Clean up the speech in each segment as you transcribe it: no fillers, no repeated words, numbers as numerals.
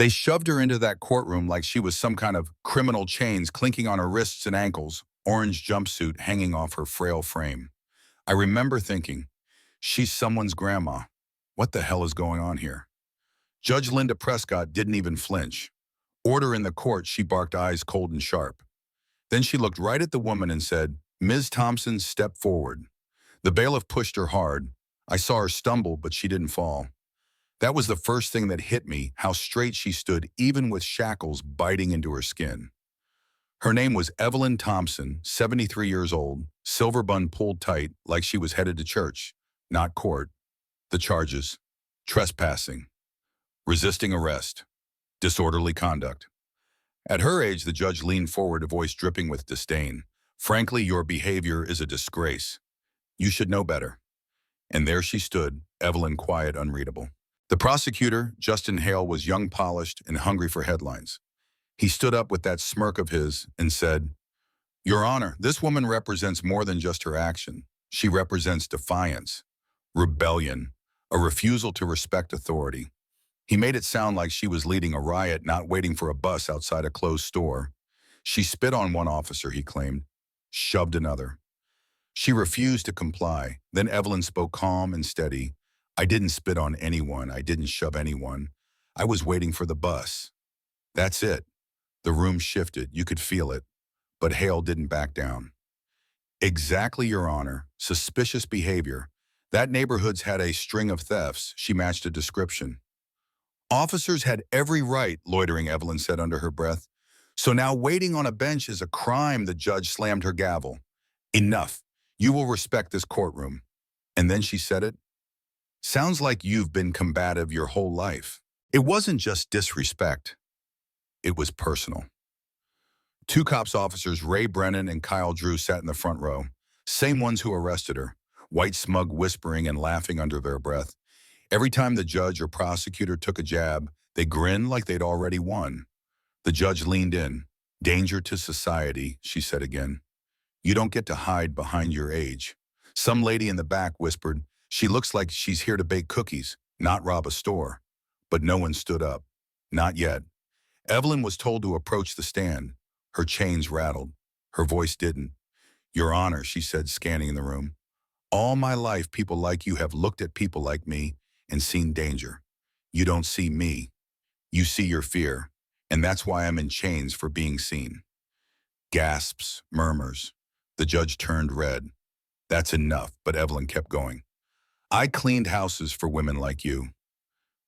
They shoved her into that courtroom like she was some kind of criminal, chains clinking on her wrists and ankles, orange jumpsuit hanging off her frail frame. I remember thinking, she's someone's grandma. What the hell is going on here? Judge Linda Prescott didn't even flinch. Order in the court, she barked, eyes cold and sharp. Then she looked right at the woman and said, Ms. Thompson, step forward. The bailiff pushed her hard. I saw her stumble, but she didn't fall. That was the first thing that hit me, how straight she stood, even with shackles biting into her skin. Her name was Evelyn Thompson, 73 years old, silver bun pulled tight like she was headed to church, not court. The charges: trespassing, resisting arrest, disorderly conduct. At her age, the judge leaned forward, a voice dripping with disdain. Frankly, your behavior is a disgrace. You should know better. And there she stood, Evelyn, quiet, unreadable. The prosecutor, Justin Hale, was young, polished, and hungry for headlines. He stood up with that smirk of his and said, Your Honor, this woman represents more than just her action. She represents defiance, rebellion, a refusal to respect authority. He made it sound like she was leading a riot, not waiting for a bus outside a closed store. She spit on one officer, he claimed, shoved another. She refused to comply. Then Evelyn spoke calm and steady. I didn't spit on anyone. I didn't shove anyone. I was waiting for the bus. That's it. The room shifted. You could feel it. But Hale didn't back down. Exactly, Your Honor. Suspicious behavior. That neighborhood's had a string of thefts. She matched a description. Officers had every right, loitering, Evelyn said under her breath. So now waiting on a bench is a crime, the judge slammed her gavel. Enough. You will respect this courtroom. And then she said it. Sounds like you've been combative your whole life. It wasn't just disrespect. It was personal. Two cops officers, Ray Brennan and Kyle Drew, sat in the front row. Same ones who arrested her, white smug, whispering and laughing under their breath. Every time the judge or prosecutor took a jab, they grinned like they'd already won. The judge leaned in. Danger to society, she said again. You don't get to hide behind your age. Some lady in the back whispered, She looks like she's here to bake cookies, not rob a store. But no one stood up. Not yet. Evelyn was told to approach the stand. Her chains rattled. Her voice didn't. Your Honor, she said, scanning the room. All my life, people like you have looked at people like me and seen danger. You don't see me. You see your fear. And that's why I'm in chains, for being seen. Gasps, murmurs. The judge turned red. That's enough, but Evelyn kept going. I cleaned houses for women like you.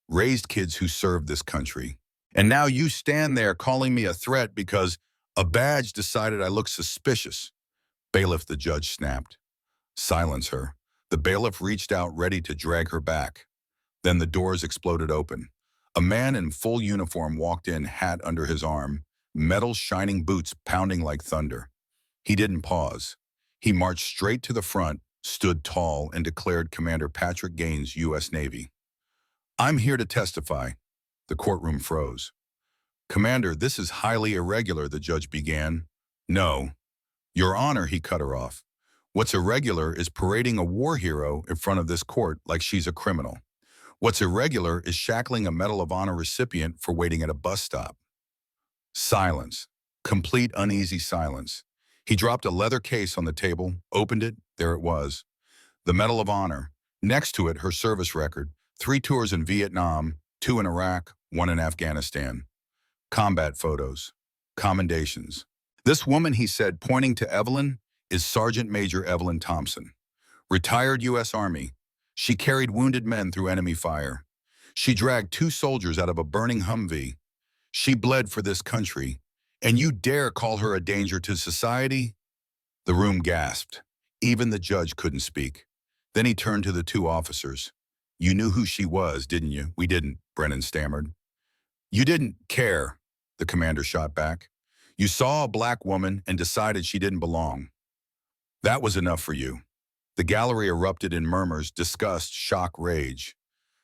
Raised kids who served this country. And now you stand there calling me a threat because a badge decided I look suspicious. Bailiff, the judge snapped. Silence her. The bailiff reached out, ready to drag her back. Then the doors exploded open. A man in full uniform walked in, hat under his arm, metal shining boots pounding like thunder. He didn't pause. He marched straight to the front, stood tall, and declared, Commander Patrick Gaines, U.S. Navy. I'm here to testify. The courtroom froze. Commander, this is highly irregular, the judge began. No. Your Honor, he cut her off. What's irregular is parading a war hero in front of this court like she's a criminal. What's irregular is shackling a Medal of Honor recipient for waiting at a bus stop. Silence. Complete uneasy silence. He dropped a leather case on the table, opened it. There it was. The Medal of Honor. Next to it, her service record. 3 tours in Vietnam, 2 in Iraq, 1 in Afghanistan. Combat photos. Commendations. This woman, he said, pointing to Evelyn, is Sergeant Major Evelyn Thompson. Retired U.S. Army. She carried wounded men through enemy fire. She dragged 2 soldiers out of a burning Humvee. She bled for this country. And you dare call her a danger to society? The room gasped. Even the judge couldn't speak. Then he turned to the 2 officers. You knew who she was, didn't you? We didn't, Brennan stammered. You didn't care, the commander shot back. You saw a black woman and decided she didn't belong. That was enough for you. The gallery erupted in murmurs, disgust, shock, rage.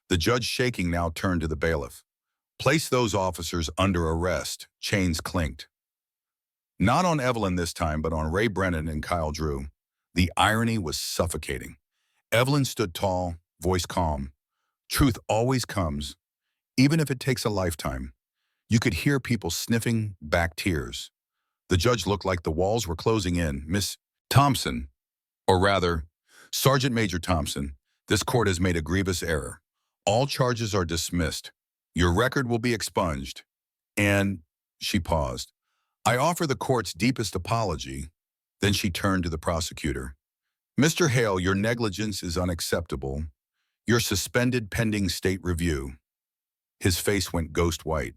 The judge, shaking now, turned to the bailiff. Place those officers under arrest, chains clinked. Not on Evelyn this time, but on Ray Brennan and Kyle Drew. The irony was suffocating. Evelyn stood tall, voice calm. Truth always comes, even if it takes a lifetime. You could hear people sniffing back tears. The judge looked like the walls were closing in. Miss Thompson, or rather, Sergeant Major Thompson, this court has made a grievous error. All charges are dismissed. Your record will be expunged. And she paused. I offer the court's deepest apology. Then she turned to the prosecutor. Mr. Hale, your negligence is unacceptable. You're suspended pending state review. His face went ghost white.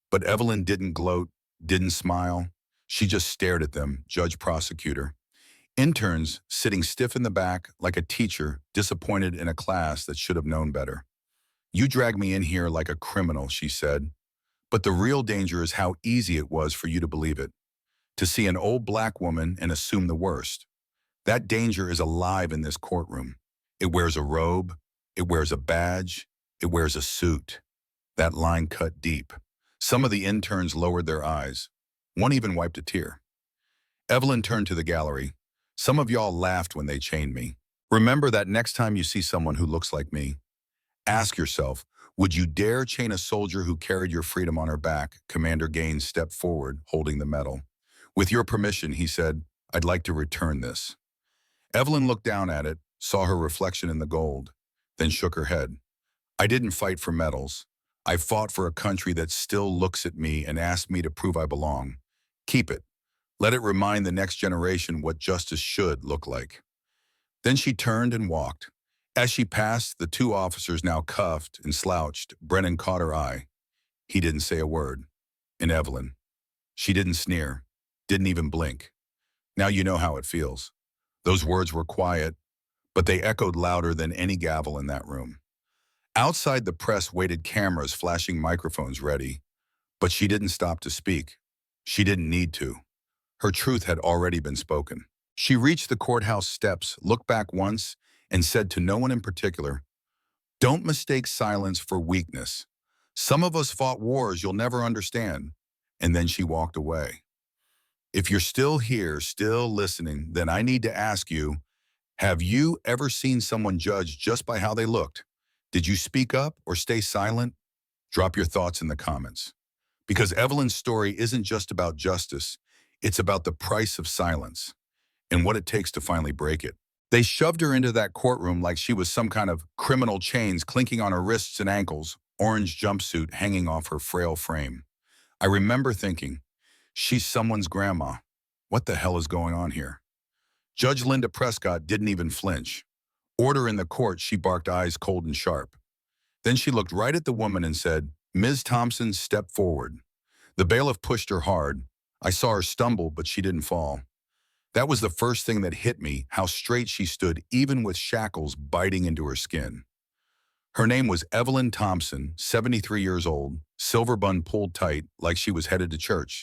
But Evelyn didn't gloat, didn't smile. She just stared at them, judge-prosecutor. Interns sitting stiff in the back like a teacher disappointed in a class that should have known better. You dragged me in here like a criminal, she said. But the real danger is how easy it was for you to believe it. To see an old black woman and assume the worst. That danger is alive in this courtroom. It wears a robe, it wears a badge, it wears a suit. That line cut deep. Some of the interns lowered their eyes. One even wiped a tear. Evelyn turned to the gallery. Some of y'all laughed when they chained me. Remember that next time you see someone who looks like me. Ask yourself, would you dare chain a soldier who carried your freedom on her back? Commander Gaines stepped forward, holding the medal. With your permission, he said, I'd like to return this. Evelyn looked down at it, saw her reflection in the gold, then shook her head. I didn't fight for medals. I fought for a country that still looks at me and asks me to prove I belong. Keep it. Let it remind the next generation what justice should look like. Then she turned and walked. As she passed, the two officers now cuffed and slouched. Brennan caught her eye. He didn't say a word. And Evelyn. She didn't sneer, didn't even blink. Now you know how it feels. Those words were quiet, but they echoed louder than any gavel in that room. Outside, the press waited, cameras flashing, microphones ready. But she didn't stop to speak. She didn't need to. Her truth had already been spoken. She reached the courthouse steps, looked back once, and said to no one in particular, don't mistake silence for weakness. Some of us fought wars you'll never understand. And then she walked away. If you're still here, still listening, then I need to ask you, have you ever seen someone judged just by how they looked? Did you speak up or stay silent? Drop your thoughts in the comments. Because Evelyn's story isn't just about justice, it's about the price of silence and what it takes to finally break it. They shoved her into that courtroom like she was some kind of criminal, chains clinking on her wrists and ankles, orange jumpsuit hanging off her frail frame. I remember thinking, she's someone's grandma. What the hell is going on here? Judge Linda Prescott didn't even flinch. Order in the court, she barked, eyes cold and sharp. Then she looked right at the woman and said, Ms. Thompson, step forward. The bailiff pushed her hard. I saw her stumble, but she didn't fall. That was the first thing that hit me, how straight she stood, even with shackles biting into her skin. Her name was Evelyn Thompson, 73 years old, silver bun pulled tight like she was headed to church.